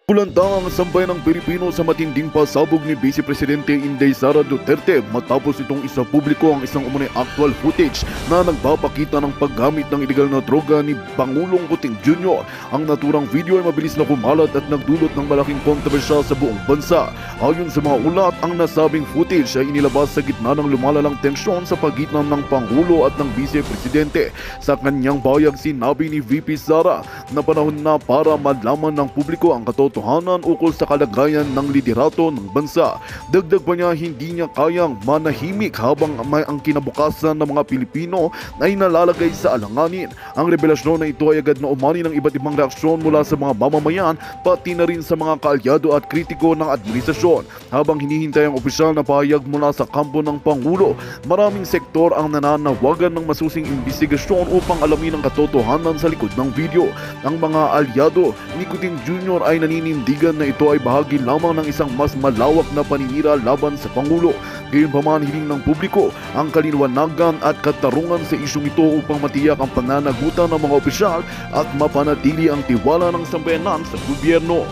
Kulantang ang sambayan ng Pilipino sa matinding pasabog ni Vice Presidente Inday Sara Duterte matapos itong isa publiko ang isang umunay actual footage na nagpapakita ng paggamit ng iligal na droga ni Pangulong Kuting Jr. Ang naturang video ay mabilis na kumalat at nagdulot ng malaking kontrobersya sa buong bansa. Ayon sa mga ulat, ang nasabing footage ay inilabas sa gitna ng lumalalang tensyon sa pagitan ng Pangulo at ng Vice Presidente. Sa kanyang bayag, sinabi ni VP Sara na panahon na para malaman ng publiko ang katotohanan ukol sa kalagayan ng liderato ng bansa. Dagdag pa niya, hindi niya kayang manahimik habang ang kinabukasan ng mga Pilipino ay nalalagay sa alanganin. Ang revelasyon na ito ay agad na umani ng iba't ibang reaksyon mula sa mga mamamayan pati na rin sa mga kaalyado at kritiko ng administrasyon. Habang hinihintay ang opisyal na pahayag mula sa kampo ng Pangulo, maraming sektor ang nananawagan ng masusing imbestigasyon upang alamin ang katotohanan sa likod ng video. Ang mga alyado ni Kuting Jr. ay naninindigan na ito ay bahagi lamang ng isang mas malawak na paninira laban sa Pangulo. Gayunpaman, hiling ng publiko ang kalinawagan at katarungan sa isyong ito upang matiyak ang pananagutan ng mga opisyal at mapanatili ang tiwala ng sambayanan sa gobyerno.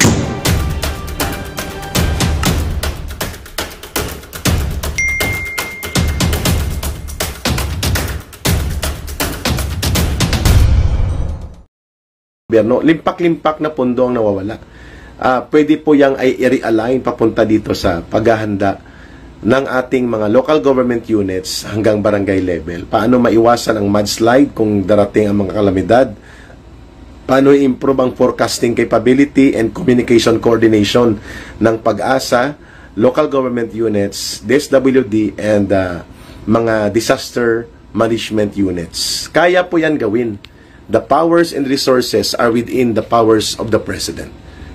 Limpak-limpak na pondo ang nawawala. Pwede po yang ay i-realign papunta dito sa paghahanda ng ating mga local government units hanggang barangay level. Paano maiwasan ang mudslide kung darating ang mga kalamidad? Paano i-improve ang forecasting capability and communication coordination ng PAG-ASA, local government units, DSWD, and mga disaster management units. Kaya po yan gawin. The powers and resources are within the powers of the President.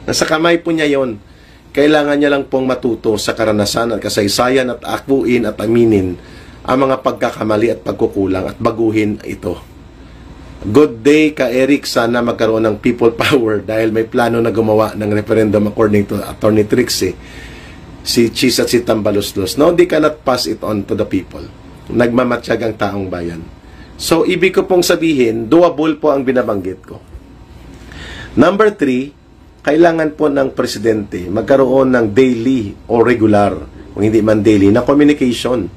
Nasa kamay po niya yon. Kailangan niya lang pong matuto sa karanasan at kasaysayan at akuin at aminin ang mga pagkakamali at pagkukulang at baguhin ito. Good day ka Eric, sana magkaroon ng people power dahil may plano na gumawa ng referendum according to Attorney Trixie, si Chis at si Tambaloslos. No, they cannot pass it on to the people. Nagmamatsyag ang taong bayan. So, ibig ko pong sabihin, doable po ang binabanggit ko. Number 3, kailangan po ng presidente magkaroon ng daily o regular, kung hindi man daily, na communication.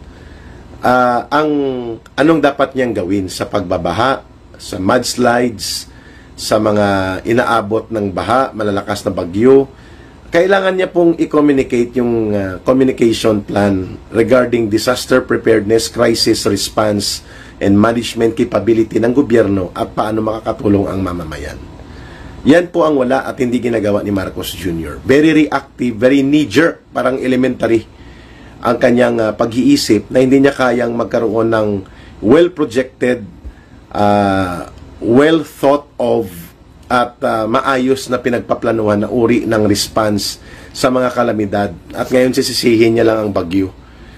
Anong dapat niyang gawin sa pagbabaha, sa mudslides, sa mga inaabot ng baha, malalakas na bagyo. Kailangan niya pong i-communicate yung communication plan regarding disaster preparedness, crisis response, and management capability ng gobyerno at paano makakatulong ang mamamayan. Yan po ang wala at hindi ginagawa ni Marcos Jr. Very reactive, very knee-jerk, parang elementary ang kanyang pag-iisip na hindi niya kayang magkaroon ng well-projected, well-thought of at maayos na pinagpaplanuhan na uri ng response sa mga kalamidad. At ngayon sisisihin niya lang ang bagyo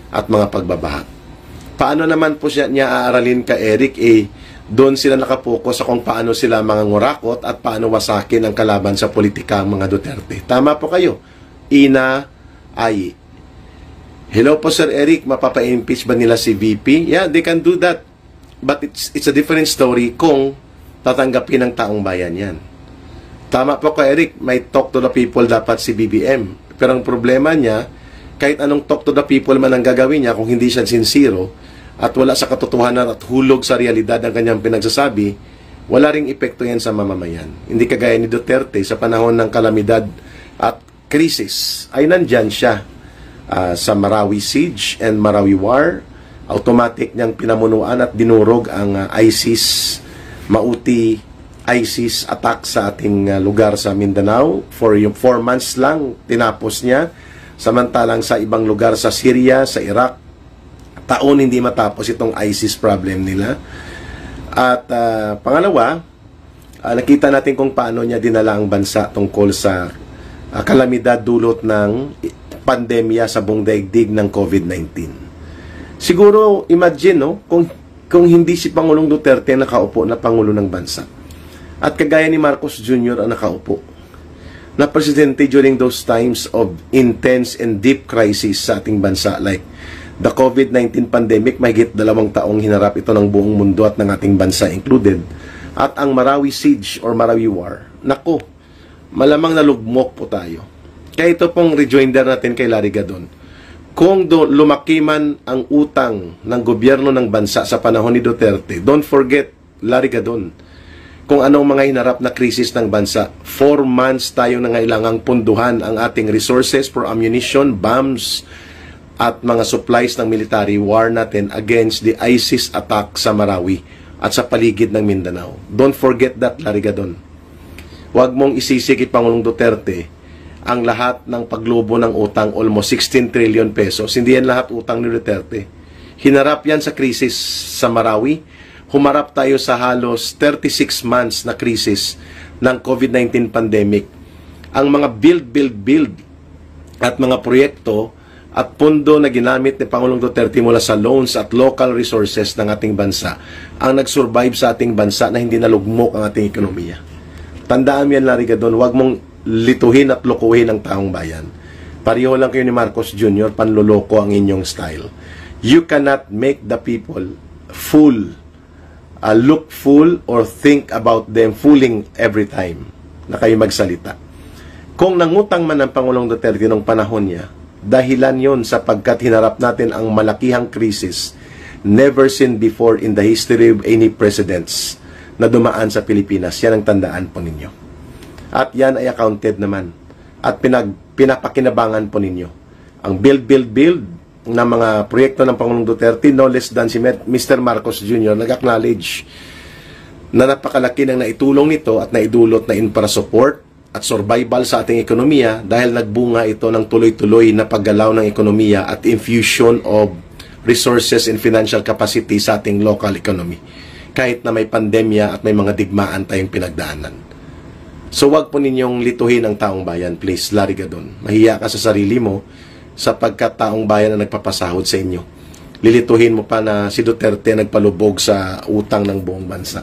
at mga pagbabaha. Paano naman po niya aaralin ka Eric? Doon sila nakapokus sa kung paano sila mga ngurakot at paano wasakin ang kalaban sa politika ang mga Duterte. Tama po kayo. Ina ay. Hello po Sir Eric, mapapa-impeach ba nila si VP? Yeah, they can do that. But it's a different story kung tatanggapin ng taong bayan yan. Tama po ka Eric, may talk to the people dapat si BBM. Pero ang problema niya, kahit anong talk to the people man ang gagawin niya, kung hindi siya sincero at wala sa katotohanan at hulog sa realidad ng kanyang pinagsasabi, wala ring epekto yan sa mamamayan. Hindi kagaya ni Duterte sa panahon ng kalamidad at krisis, ay nandyan siya sa Marawi Siege and Marawi War. Automatic niyang pinamunuan at dinurog ang ISIS, Mauti ISIS attack sa ating lugar sa Mindanao. For yung 4 months lang, tinapos niya. Samantalang sa ibang lugar sa Syria, sa Iraq, taon hindi matapos itong ISIS problem nila. At pangalawa, nakita natin kung paano niya dinala ang bansa tungkol sa kalamidad dulot ng pandemya sa buong daigdig ng COVID-19. Siguro, imagine, no, kung hindi si Pangulong Duterte nakaupo na Pangulo ng bansa at kagaya ni Marcos Jr. ang nakaupo na presidente during those times of intense and deep crisis sa ating bansa like the COVID-19 pandemic, mahigit 2 taong hinarap ito ng buong mundo at ng ating bansa included, at ang Marawi Siege or Marawi War. Nako, malamang nalugmok po tayo. Kaya ito pong rejoinder natin kay Larry Gadon. Kung lumaki man ang utang ng gobyerno ng bansa sa panahon ni Duterte, don't forget, Larry Gadon, kung anong mga hinarap na krisis ng bansa. 4 months tayong nangailangang punduhan ang ating resources for ammunition, bombs, at mga supplies ng military war natin against the ISIS attack sa Marawi at sa paligid ng Mindanao. Don't forget that, Larry Gadon. Huwag mong isisi kay Pangulong Duterte ang lahat ng paglubo ng utang, almost 16 trillion pesos. Hindi yan lahat utang ni Duterte. Hinarap yan sa krisis sa Marawi. Humarap tayo sa halos 36 months na krisis ng COVID-19 pandemic. Ang mga build at mga proyekto at pondo na ginamit ni Pangulong Duterte mula sa loans at local resources ng ating bansa ang nag-survive sa ating bansa na hindi nalugmok ang ating ekonomiya. Tandaan mo yan, Larry Gadon, huwag mong lituhin at lokohin ang taong bayan. Pareho lang kayo ni Marcos Jr., panloloko ang inyong style. You cannot make the people look fool or think about them fooling every time na kayo magsalita. Kung nangutang man ang Pangulong Duterte nung panahon niya, dahilan yon sapagkat hinarap natin ang malakihang krisis never seen before in the history of any presidents na dumaan sa Pilipinas. Yan ang tandaan po ninyo. At yan ay accounted naman. At pinapakinabangan po ninyo. Ang build na mga proyekto ng Pangulong Duterte, no less than si Mr. Marcos Jr. nag-acknowledge na napakalaki ng naitulong nito at naidulot na infra support at survival sa ating ekonomiya dahil nagbunga ito ng tuloy-tuloy na paggalaw ng ekonomiya at infusion of resources and financial capacity sa ating local economy. Kahit na may pandemya at may mga digmaan tayong pinagdaanan. So wag po ninyong lituhin ang taong bayan, please, Larry Gadon. Mahiya ka sa sarili mo sapagkat taong bayan na nagpapasahod sa inyo. Lilituhin mo pa na si Duterte nagpalubog sa utang ng buong bansa.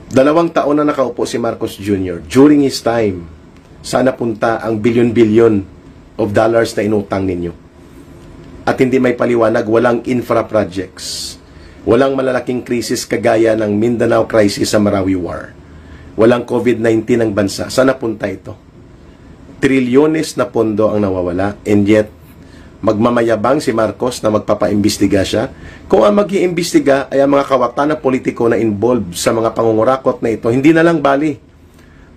2 taon na nakaupo si Marcos Jr. During his time, sana punta ang billion of dollars na inutang ninyo. At hindi may paliwanag, walang infra projects. Walang malalaking krisis kagaya ng Mindanao crisis sa Marawi War. Walang COVID-19 ng bansa. Sana punta ito. Trilyones na pondo ang nawawala, and yet magmamayabang si Marcos na magpapaimbestiga siya. Kung ang mag-iimbestiga ay ang mga kawatan na politiko na involved sa mga pangungurakot na ito, hindi na lang bali.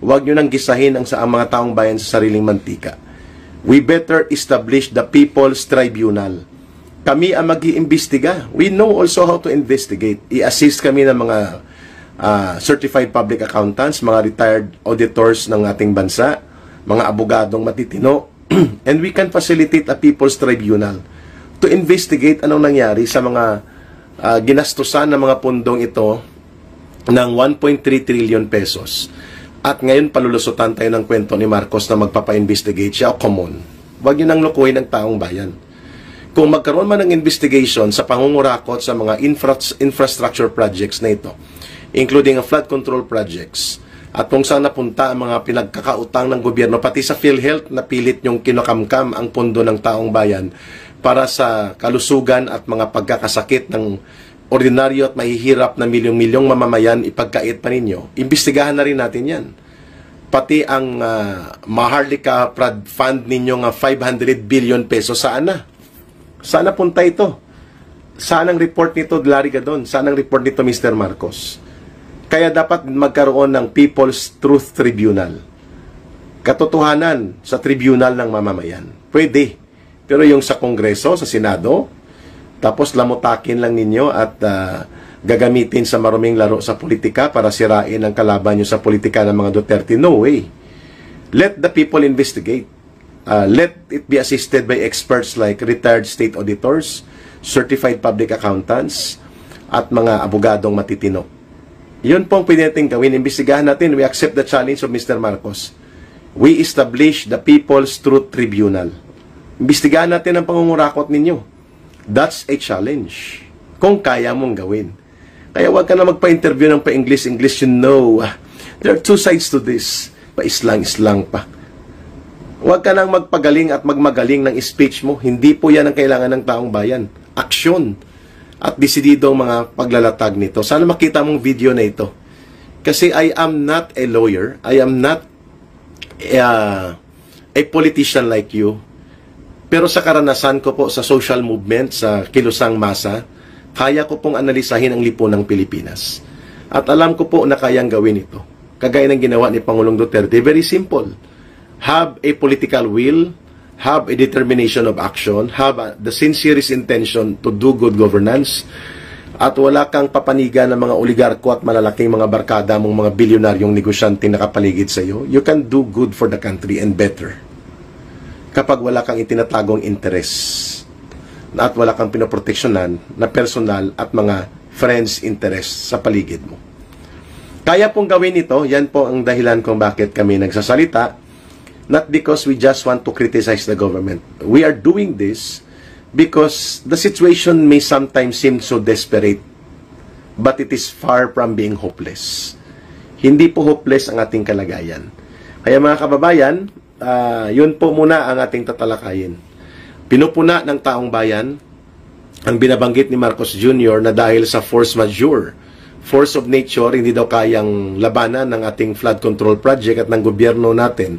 Huwag nyo nang gisahin ang mga taong bayan sa sariling mantika. We better establish the People's Tribunal. Kami ang mag-iimbestiga. We know also how to investigate. I-assist kami ng mga certified public accountants, mga retired auditors ng ating bansa, mga abogadong matitino, and we can facilitate a People's Tribunal to investigate anong nangyari sa mga ginastusan ng mga pundong ito ng 1.3 trillion pesos. At ngayon palulusutan tayo ng kwento ni Marcos na magpapa-investigate siya. Oh, come on. Huwag nyo nang lukuhin ng taong bayan. Kung magkaroon man ng investigation sa pangungurakot sa mga infrastructure projects na ito, including ang flood control projects, at kung saan napunta ang mga pinagkakautang ng gobyerno, pati sa PhilHealth na pilit yung kinakamkam ang pondo ng taong bayan para sa kalusugan at mga pagkakasakit ng ordinaryo at mahihirap na milyong-milyong mamamayan, ipagkait pa ninyo. Imbestigahan na rin natin yan. Pati ang Maharlika Fund ninyo nga 500 billion pesos, saan na? Saan punta ito? Saan ang report nito, Larry Gadon? Saan ang report nito, Mr. Marcos? Kaya dapat magkaroon ng People's Truth Tribunal. Katotohanan sa tribunal ng mamamayan. Pwede. Pero yung sa Kongreso, sa Senado, tapos lamutakin lang ninyo at gagamitin sa maruming laro sa politika para sirain ang kalaban nyo sa politika ng mga Duterte. No way. Let the people investigate. Let it be assisted by experts like retired state auditors, certified public accountants, at mga abogadong matitino. Yun pong pwede natin gawin. Imbestigahan natin. We accept the challenge of Mr. Marcos. We establish the People's Truth Tribunal. Imbestigahan natin ang pangungurakot ninyo. That's a challenge. Kung kaya mong gawin. Kaya huwag ka na magpa-interview ng pa-English. You know, there are two sides to this. Pa-islang pa. Huwag ka nang magpagaling at magmagaling ng speech mo. Hindi po yan ang kailangan ng taong bayan. Aksyon. At desidido ang mga paglalatag nito. Sana makita mong video na ito. Kasi I am not a lawyer. I am not a politician like you. Pero sa karanasan ko po sa social movement, sa kilusang masa, kaya ko pong analisahin ang lipunang Pilipinas. At alam ko po na kayang gawin ito. Kagaya ng ginawa ni Pangulong Duterte, very simple. Have a political will, have a determination of action, have the sincerest intention to do good governance, at wala kang papanigan ng mga oligarko at malalaking mga barkada mong mga bilyonaryong negosyante nakapaligid sa iyo. You can do good for the country and better kapag wala kang itinatagong interes at wala kang pinoproteksyonan na personal at mga friends interest sa paligid mo. Kaya pong gawin ito, yan po ang dahilan kung bakit kami nagsasalita, not because we just want to criticize the government. We are doing this because the situation may sometimes seem so desperate, but it is far from being hopeless. Hindi po hopeless ang ating kalagayan. Kaya mga kababayan, yun po muna ang ating tatalakayin. Pinupuna ng taong bayan ang binabanggit ni Marcos Jr. na dahil sa force majeure, force of nature, hindi daw kayang labanan ng ating flood control project at ng gobyerno natin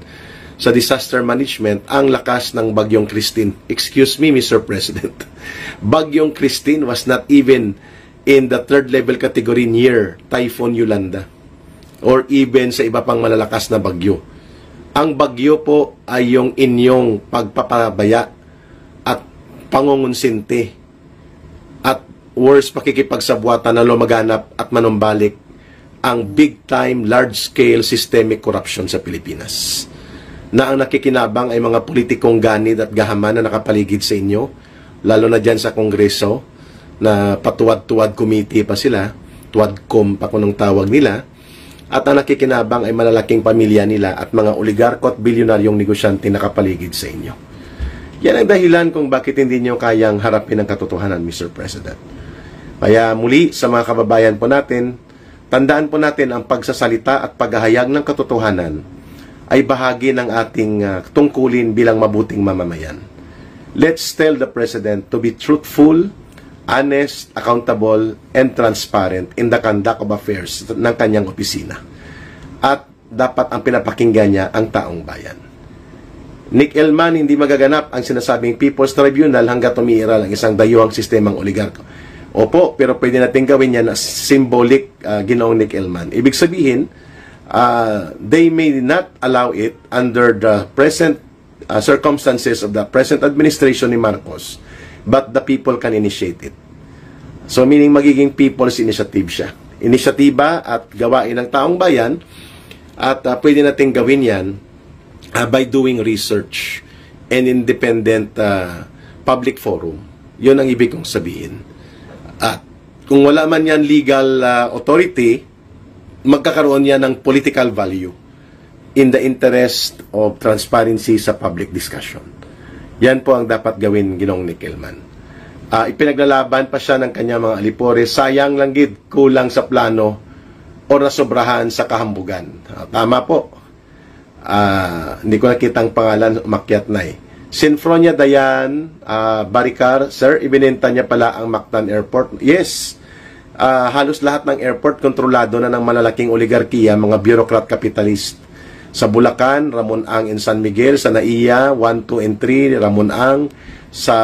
sa disaster management ang lakas ng Bagyong Christine. Excuse me, Mr. President. Bagyong Christine was not even in the third level category near Typhoon Yolanda or even sa iba pang malalakas na bagyo. Ang bagyo po ay yung inyong pagpapabaya at pangungunsinte at worse pakikipagsabwatan na lumaganap at manumbalik ang big-time, large-scale systemic corruption sa Pilipinas. Na ang nakikinabang ay mga politikong ganid at gahaman na nakapaligid sa inyo, lalo na dyan sa Kongreso, na patuwad-tuwad committee pa sila, tuwadcom pa kung nung tawag nila, at ang nakikinabang ay malalaking pamilya nila at mga oligarko at bilyonaryong negosyante nakapaligid sa inyo. Yan ang dahilan kung bakit hindi nyo kayang harapin ang katotohanan, Mr. President. Kaya muli, sa mga kababayan po natin, tandaan po natin ang pagsasalita at paghahayag ng katotohanan ay bahagi ng ating tungkulin bilang mabuting mamamayan. Let's tell the President to be truthful, honest, accountable, and transparent in the conduct of affairs ng kanyang opisina. At dapat ang pinapakinggan niya ang taong bayan. Nick Elman, hindi magaganap ang sinasabing People's Tribunal hanggat umiiral ang isang dayuhang sistemang oligarko. Opo, pero pwede natin gawin yan na symbolic, Ginoong Nick Elman. Ibig sabihin, they may not allow it under the present circumstances of the present administration ni Marcos, but the people can initiate it. So meaning magiging people's initiative siya. Inisyatiba at gawain ng taong bayan at pwede natin gawin yan by doing research and independent public forum. Yun ang ibig kong sabihin. At kung wala man yan legal authority, magkakaroon yan ng political value in the interest of transparency sa public discussion. Yan po ang dapat gawin, Ginoong Nick Elman. Ipinaglalaban pa siya ng kanyang mga alipore. Sayang lang gid, kulang sa plano o nasobrahan sa kahambugan. Tama po. Hindi ko nakita ang pangalan, umakyat na eh. Sinfronia Dayan, Baricar, sir, ibinenta niya pala ang Mactan Airport. Yes, halos lahat ng airport kontrolado na ng malalaking oligarkiya, mga bureaucrat capitalist. Sa Bulacan, Ramon Ang in San Miguel, sa Naiya, 1, 2, and 3, Ramon Ang, sa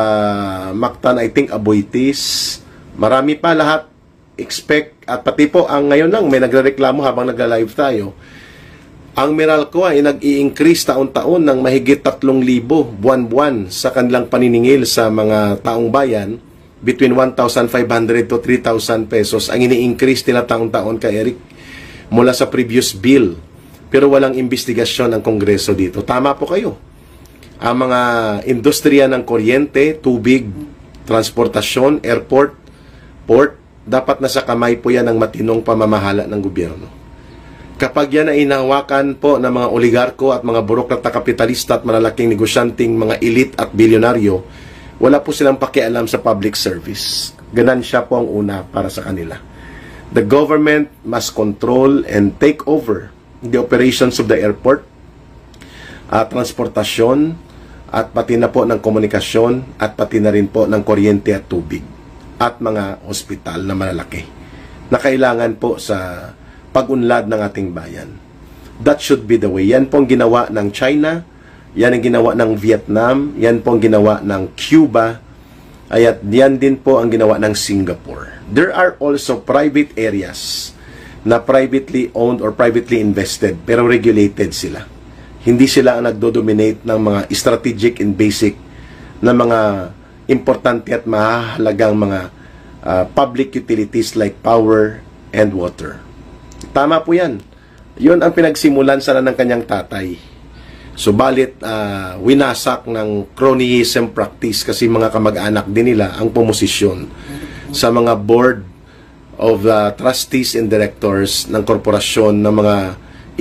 Mactan, I think, Aboitiz. Marami pa lahat. Expect, at pati po, ang ngayon lang, may nagre-reklamo habang nagla-live tayo. Ang Meralco ay nag-i-increase taon-taon ng mahigit 3,000 buwan-buwan sa kanilang paniningil sa mga taong bayan, between 1,500 to 3,000 pesos ang ini-increase nila taon-taon kay Eric mula sa previous bill. Pero walang investigasyon ng Kongreso dito. Tama po kayo. Ang mga industriya ng kuryente, tubig, transportasyon, airport, port, dapat nasa kamay po yan ng matinong pamamahala ng gobyerno. Kapag yan ay inahawakan po ng mga oligarko at mga burokrata kapitalista at malalaking negosyanteng mga elite at bilyonaryo, wala po silang pakialam sa public service. Ganansya po ang una para sa kanila. The government must control and take over the operations of the airport, transportasyon, at pati na po ng komunikasyon, at pati na rin po ng kuryente at tubig, at mga ospital na malalaki na kailangan po sa pag-unlad ng ating bayan. That should be the way. Yan po ang ginawa ng China, yan ang ginawa ng Vietnam, yan po ang ginawa ng Cuba, at yan din po ang ginawa ng Singapore. There are also private areas na privately owned or privately invested, pero regulated sila. Hindi sila ang nagdo-dominate ng mga strategic and basic na mga importante at mahalagang mga public utilities like power and water. Tama po yan. Yun ang pinagsimulan sana ng kanyang tatay. Subalit, winasak ng cronyism practice kasi mga kamag-anak din nila ang pumosisyon sa mga board of trustees and directors ng korporasyon ng mga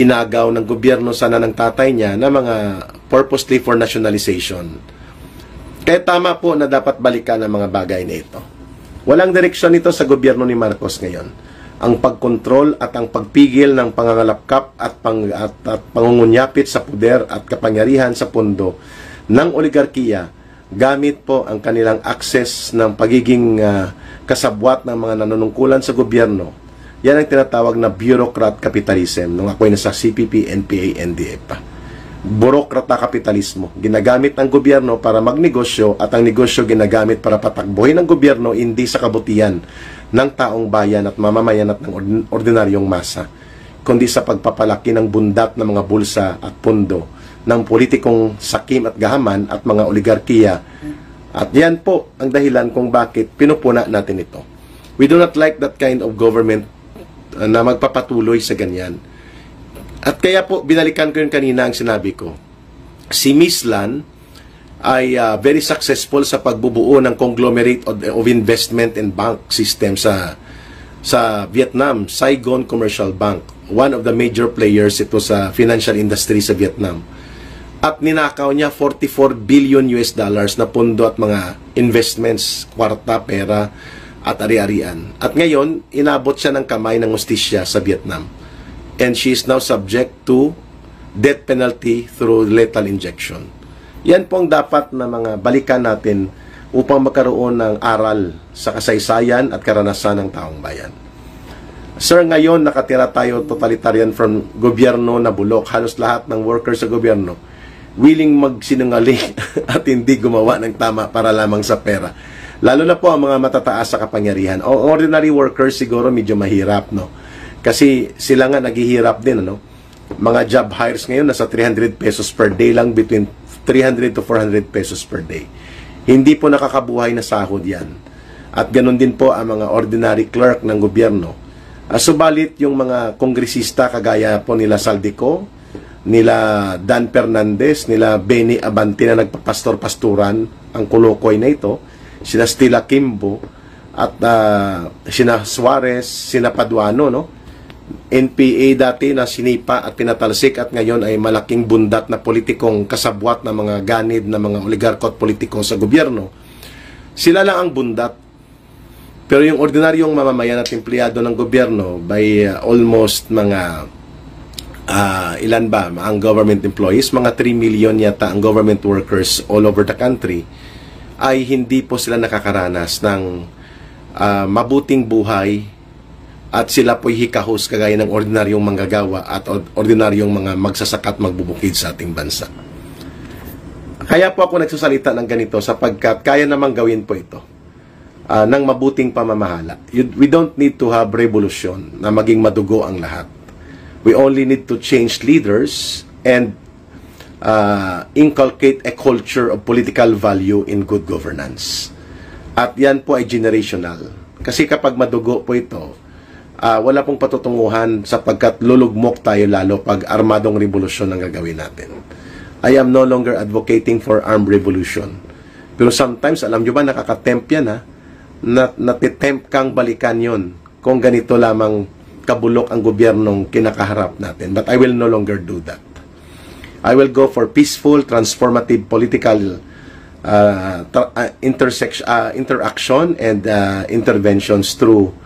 inagaw ng gobyerno sana ng tatay niya na mga purposely for nationalization. Kaya tama po na dapat balikan ang mga bagay na ito. Walang direksyon ito sa gobyerno ni Marcos ngayon. Ang pagkontrol at ang pagpigil ng pangangalapkap at pangungunyapit sa puder at kapangyarihan sa pundo ng oligarkiya gamit po ang kanilang access ng pagiging kasabwat ng mga nanunungkulan sa gobyerno. Yan ang tinatawag na bureaucrat capitalism nung ako'y nasa CPP, NPA, NDA pa. Burokrata kapitalismo. Ginagamit ng gobyerno para magnegosyo at ang negosyo ginagamit para patakbuhin ng gobyerno hindi sa kabutihan ng taong bayan at mamamayan at ng ordinaryong masa, kundi sa pagpapalaki ng bundat ng mga bulsa at pundo ng politikong sakim at gahaman at mga oligarkiya. At yan po ang dahilan kung bakit pinupuna natin ito. We do not like that kind of government na magpapatuloy sa ganyan. At kaya po, binalikan ko yung kanina ang sinabi ko. Si Miss Lan ay very successful sa pagbubuo ng conglomerate of investment and bank system sa Vietnam, Saigon Commercial Bank. One of the major players ito sa financial industry sa Vietnam. At ninakaw niya 44 billion US dollars na pondo at mga investments, kwarta, pera at ari-arian. At ngayon, inabot siya ng kamay ng hustisya sa Vietnam. And she is now subject to death penalty through lethal injection. Yan po ang dapat na mga balikan natin upang magkaroon ng aral sa kasaysayan at karanasan ng taong bayan. Sir, ngayon nakatira tayo totalitarian from gobyerno na bulok. Halos lahat ng workers sa gobyerno willing magsinungaling at hindi gumawa ng tama para lamang sa pera. Lalo na po ang mga matataas sa kapangyarihan. O ordinary workers siguro medyo mahirap, no? Kasi sila nga naghihirap din, ano? Mga job hires ngayon nasa 300 pesos per day lang, between 300 to 400 pesos per day. Hindi po nakakabuhay na sahod yan. At ganun din po ang mga ordinary clerk ng gobyerno. Subalit yung mga kongresista kagaya po nila Saldico, nila Dan Fernandez, nila Benny Abante na nagpapastor-pasturan ang kulukoy na ito, sina Stila Kimbo, at sina Suarez, sina Paduano, no? NPA dati na sinipa at pinatalsik at ngayon ay malaking bundat na politikong kasabwat na mga ganid na mga oligarko at politiko sa gobyerno. Sila lang ang bundat. Pero yung ordinaryong mamamayan at empleyado ng gobyerno by almost mga ilan ba ang government employees, mga 3 million yata ang government workers all over the country, ay hindi po sila nakakaranas ng mabuting buhay. At sila po'y hikahos kagaya ng ordinaryong manggagawa at ordinaryong mga magsasaka at magbubukid sa ating bansa. Kaya po ako nagsasalita ng ganito sapagkat kaya namang gawin po ito ng mabuting pamamahala. We don't need to have revolution na maging madugo ang lahat. We only need to change leaders and inculcate a culture of political value in good governance. At yan po ay generational. Kasi kapag madugo po ito, wala pong patutunguhan sapagkat lulugmok tayo lalo pag armadong revolusyon ang gagawin natin. I am no longer advocating for armed revolution. Pero sometimes, alam nyo ba, nakakatempt yan, ha? Natitempt kang balikan yon kung ganito lamang kabulok ang gobyernong kinakaharap natin. But I will no longer do that. I will go for peaceful, transformative political interaction and interventions through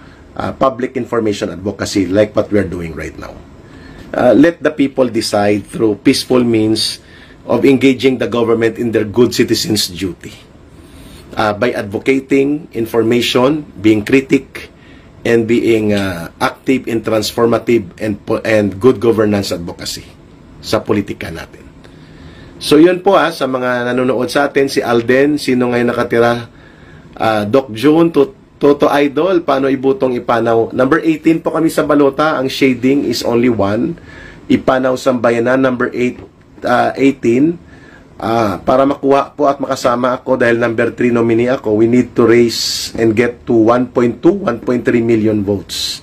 public information advocacy like what we are doing right now. Let the people decide through peaceful means of engaging the government in their good citizens' duty. By advocating information, being critic, and being active in transformative and good governance advocacy sa politika natin. So yun po sa mga nanonood sa atin, si Alden, sino ngayon nakatira? Doc June, Toto Idol, paano ibutong ipanaw? Number 18 po kami sa balota, ang shading is only 1. Ipanaw Sambayanan, number 18. Para makuha po at makasama ako dahil number 3 nominee ako, we need to raise and get to 1.2, 1.3 million votes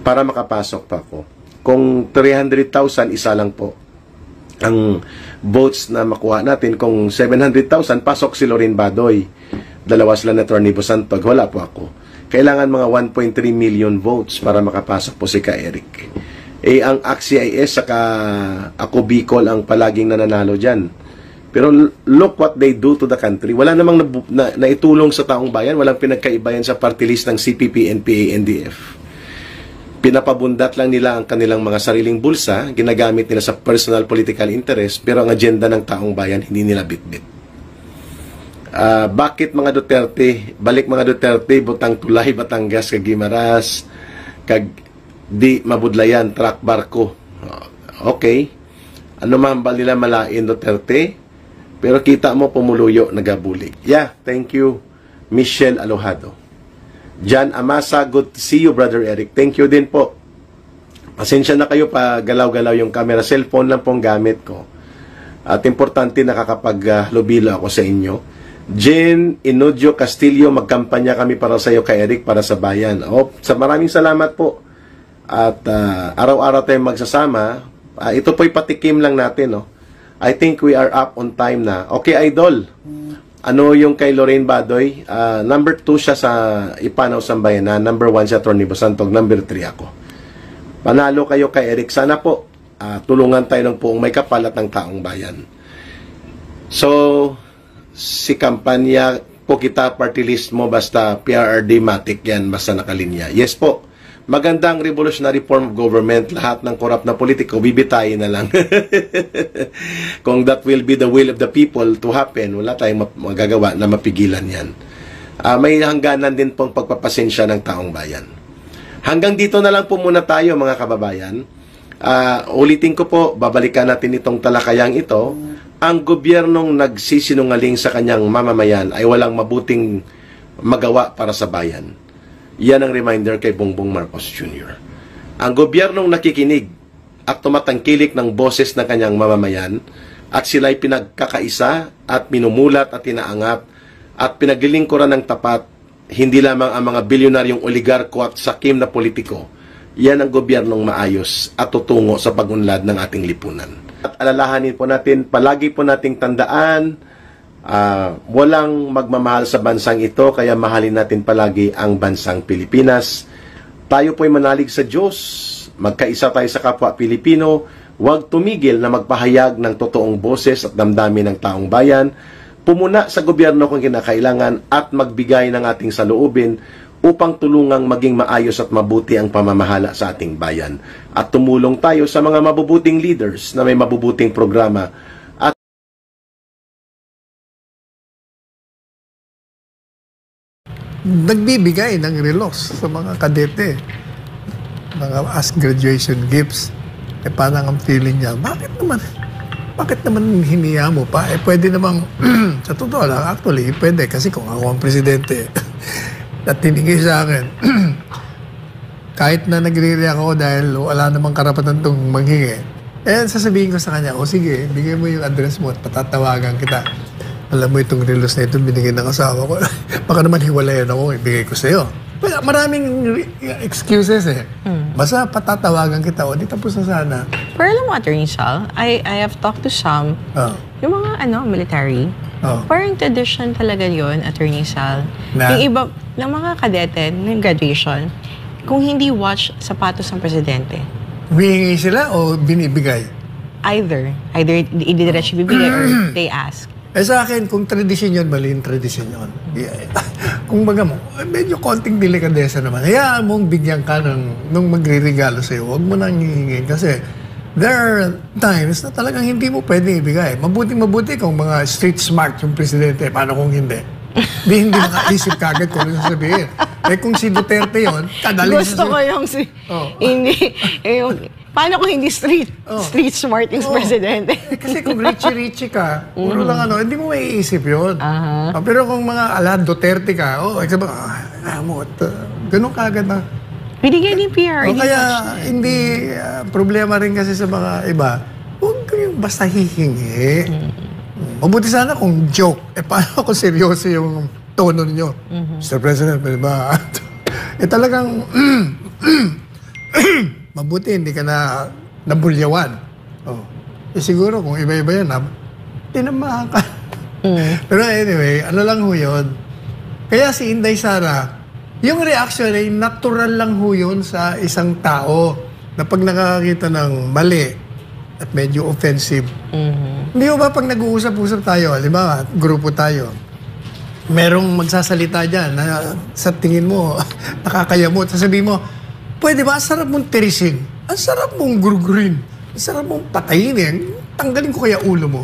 para makapasok pa ako. Kung 300,000, isa lang po ang votes na makuha natin. Kung 700,000, pasok si Loren Badoy. Dalawa sila na Attorney Bosantog. Wala po ako. Kailangan mga 1.3 million votes para makapasok po si Ka Eric. Ang AXIS saka ako Bicol ang palaging nananalo dyan. Pero look what they do to the country. Wala namang naitulong sa taong bayan. Walang pinagkaibayan sa party list ng CPP, NPA, NDF. Pinapabundat lang nila ang kanilang mga sariling bulsa, ginagamit nila sa personal political interest, pero ang agenda ng taong bayan hindi nila bitbit. Bakit mga Duterte, balik mga Duterte, Butang Tulay, Batangas, kag Guimaras, kag di mabudlayan, truck barko. Okay. Ano man ba nila malain Duterte? Pero kita mo pumuluyo, nagabulig. Yeah, thank you, Michelle Alojado. Jan Amasa, good to see you, Brother Eric. Thank you din po. Pasensya na kayo pa galaw-galaw yung camera. Cellphone lang pong gamit ko. At importante nakakapag-lobilo ako sa inyo. Jen Inudio Castillo, magkampanya kami para sa iyo, kay Eric, para sa bayan. Maraming salamat po. At araw-araw tayong magsasama. Ito po'y patikim lang natin. I think we are up on time na. Okay, Idol. Ano yung kay Loren Badoy? Number 2 siya sa Ipanaw Sambayanan. Number 1 siya Attorney Bosantog. Number 3 ako. Panalo kayo kay Eric. Sana po tulungan tayo ng buong may kapal at ng taong bayan. So, si kampanya po kita, party list mo, basta PRRD, matic yan, basta nakalinya. Yes po. Magandang revolutionary form of government, lahat ng korap na politiko, bibitayin na lang. Kung that will be the will of the people to happen, wala tayong magagawa na mapigilan yan. May hangganan din pong pagpapasensya ng taong bayan. Hanggang dito na lang po muna tayo, mga kababayan. Ulitin ko po, babalikan natin itong talakayang ito. Ang gobyernong nagsisinungaling sa kanyang mamamayan ay walang mabuting magawa para sa bayan. Yan ang reminder kay Bongbong Marcos Jr. Ang gobyernong nakikinig at tumatangkilik ng boses ng kanyang mamamayan at sila'y pinagkakaisa at minumulat at inaangat at pinaglilingkuran ng tapat, hindi lamang ang mga bilyonaryong oligarko at sakim na politiko. Yan ang gobyernong maayos at tutungo sa pag-unlad ng ating lipunan. At alalahanin po natin, palagi po nating tandaan, walang magmamahal sa bansang ito, kaya mahalin natin palagi ang bansang Pilipinas. Tayo po'y manalig sa Diyos, magkaisa tayo sa kapwa Pilipino, huwag tumigil na magpahayag ng totoong boses at damdamin ng taong bayan, pumuna sa gobyerno kung kinakailangan at magbigay ng ating saloobin upang tulungang maging maayos at mabuti ang pamamahala sa ating bayan. At tumulong tayo sa mga mabubuting leaders na may mabubuting programa at nagbibigay ng relos sa mga kadete, mga as graduation gifts. Parang ang feeling niya, bakit naman hiniya mo pa? Pwede namang, sa totoo lang, actually, pwede. Kasi kung ako ang presidente at tinigay sa akin, kahit na nagre-react ako dahil wala namang karapatan itong manghingi, sasabihin ko sa kanya, sige, bigay mo yung address mo at patatawagan kita. Alam mo itong relos na ito, binigay ng asawa ko. Baka naman hiwalayan ako, ibigay ko sa'yo. Maraming excuses Basta patatawagan kita, di tapos na sana. Pero alam mo, Attorney Sal, I have talked to some, yung mga military, parang tradition talaga yun, Attorney Sal. Yung iba, ng mga kadete, ng graduation, kung hindi watch sapatos ng presidente. Humihingi sila o binibigay? Either ididiretso bibigay or they ask. Sa akin, kung tradisyon yun, mali yung tradisyon yun. Kung baga mo, medyo konting delikadesa naman. Hayaan mong bigyan ka nung magre-regalo sa'yo. Huwag mo nang hihingin. Kasi there are times na talagang hindi mo pwede ibigay. Mabuti kung mga street smart yung presidente. Paano kung hindi? Hindi makaisip kagad kung ano sasabihin. Eh kung si Duterte yun, kadaling Gusto ko yung hindi, paano kung hindi street smart yung presidente? Kasi kung richie ka, puro lang hindi mo maiisip yun. Pero kung mga Duterte ka, ganun kagad na. Binigyan ni PR. Kaya hindi problema rin kasi sa mga iba, huwag kayong basta hihingi. Mabuti sana kung joke. Paano kung seryoso yung tono niyo? Mr. President, pwede ba? Talagang, mabuti hindi ka na nabulyawan. Siguro kung iba-iba yan, tinamahan ka. Pero anyway, ano lang ho yun. Kaya si Inday Sara, yung reaction ay natural lang ho yun sa isang tao na pag nakakita ng mali at medyo offensive. Hindi mo ba pag nag-uusap-usap tayo, halimbawa, grupo tayo, merong magsasalita dyan na sa tingin mo, nakakayamot, sasabihin mo, pwede ba, ang sarap mong tirisin, ang sarap mong gurugurin, ang sarap mong patayin, tanggalin ko kaya ulo mo.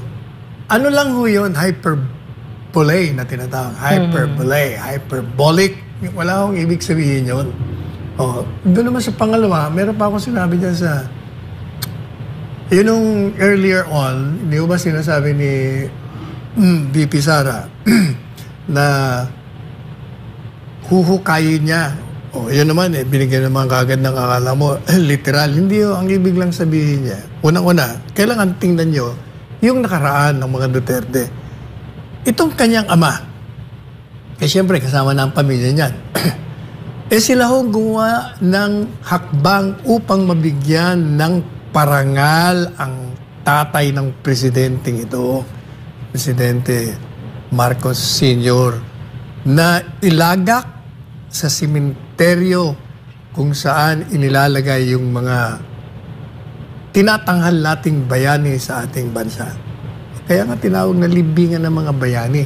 Ano lang ho yun? Hyperbole na tinatawag. Hyperbole, hyperbolic. Wala akong ibig sabihin yun. Doon naman sa pangalawa, meron pa akong sinabi dyan sa yun nung earlier on, hindi ko ba sinasabi ni VP Sara na huhukayin niya. Yun naman binigyan naman kagad ng akala mo, literal. Hindi yun, ang ibig lang sabihin niya. Unang-una, kailangan tingnan nyo yung nakaraan ng mga Duterte. Itong kanyang ama, siyempre kasama na ang pamilya niyan. Sila hong gumawa ng hakbang upang mabigyan ng parangal ang tatay ng presidenteng ito, Presidente Marcos Sr., na ilagak sa simenteryo kung saan inilalagay yung mga tinatanghal nating bayani sa ating bansa. Kaya nga tinawag na libingan ng mga bayani.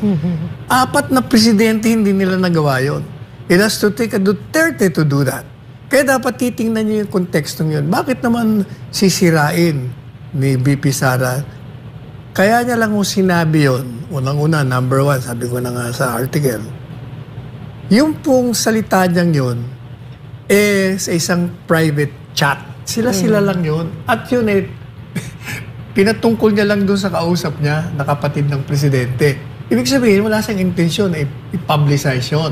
4 na presidente hindi nila nagawa yun. It has to take a Duterte to do that. Kaya dapat titingnan niyo yung kontekstong yun. Bakit naman sisirain ni BP Sara? Kaya niya lang kung sinabi yun, unang-una, number 1, sabi ko na nga sa article, yung pong salita niyang yun, sa isang private chat. Sila lang yun. At yun pinatungkol niya lang doon sa kausap niya na kapatid ng presidente. Ibig sabihin, wala siyang intensyon na i-publicize yun.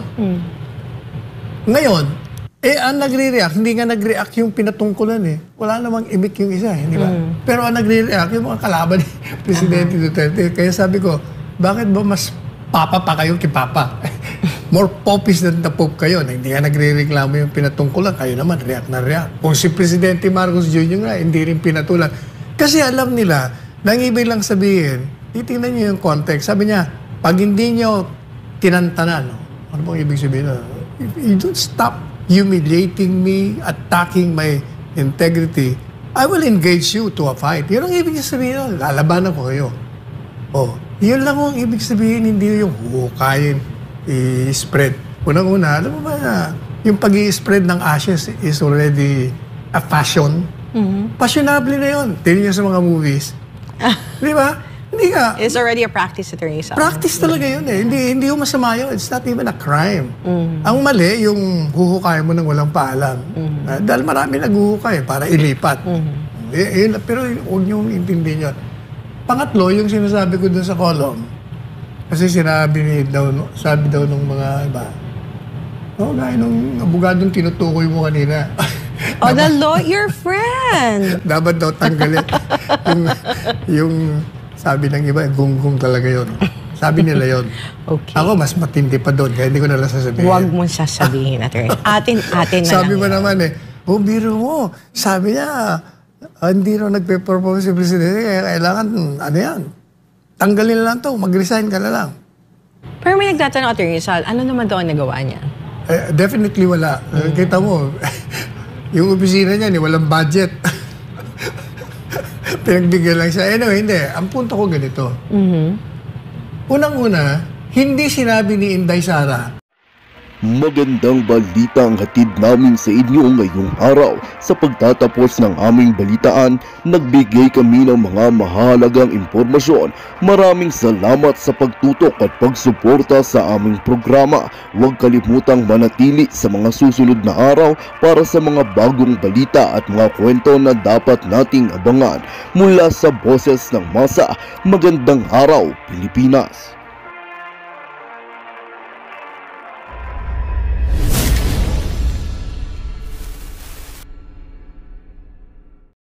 Ngayon, ang nagre-react, hindi nga nag-react yung pinatungkulan Wala namang imik yung isa, hindi ba? Pero ang nagre-react yung mga kalaban ni Presidente Duterte. Kaya sabi ko, bakit ba mas papa pa kayo kay papa? More popis than the Pope kayo. Hindi nga nagre-reklamo yung pinatungkulan. Kayo naman, react na react. Kung si Presidente Marcos Jr. nga, hindi rin pinatulan. Kasi alam nila, nang ibig lang sabihin, titingnan niyo yung context. Sabi niya, pag hindi niyo tinantanan, ano bang ibig sabihin? If you don't stop humiliating me, attacking my integrity, I will engage you to a fight. Yun ang ibig sabihin. Lalabanan ko kayo. Yun lang ang ibig sabihin, hindi yung hukayin, i-spread. Unang-una, alam mo ba na yung pag-i-spread ng ashes is already a fashion? Fashionable na yun. Tingnan nyo sa mga movies. Di ba? Hindi ka. It's already a practice, Attorney Sara. Practice talaga yun Hindi yung masama yun. It's not even a crime. Ang mali, yung huhukay mo nang walang paalam. Dahil marami naghuhukay para ilipat. Pero huwag niyong intindihin yun. Pangatlo, yung sinasabi ko dun sa column, kasi sabi daw nung mga iba, gaya nung abogadong tinutukoy mo kanina. The lawyer friend! Dapat daw tanggalin yung sabi ng iba, gunggong talaga yun. Sabi nila yun. Okay. Ako, mas matindi pa doon, kaya hindi ko nalang sasabihin. Huwag mong sasabihin, Attorney. Atin na sabi mo lang naman biro mo. Sabi niya, hindi raw nagpe-propose si Presidente, kaya kailangan, tanggalin na lang to, mag-resign ka na lang. Pero may nagtatanong, Attorney Sal, ano naman daw ang nagawa niya? Definitely wala. Kita mo, yung opisina niya, walang budget. Pinagbigyan lang siya. Anyway, hindi. Ang punto ko ganito. Unang-una, hindi sinabi ni Inday Sara Magandang balita ang hatid namin sa inyo ngayong araw. Sa pagtatapos ng aming balitaan, nagbigay kami ng mga mahalagang impormasyon. Maraming salamat sa pagtutok at pagsuporta sa aming programa. Huwag kalimutang manatili sa mga susunod na araw para sa mga bagong balita at mga kwento na dapat nating abangan. Mula sa Boses ng Masa, magandang araw Pilipinas!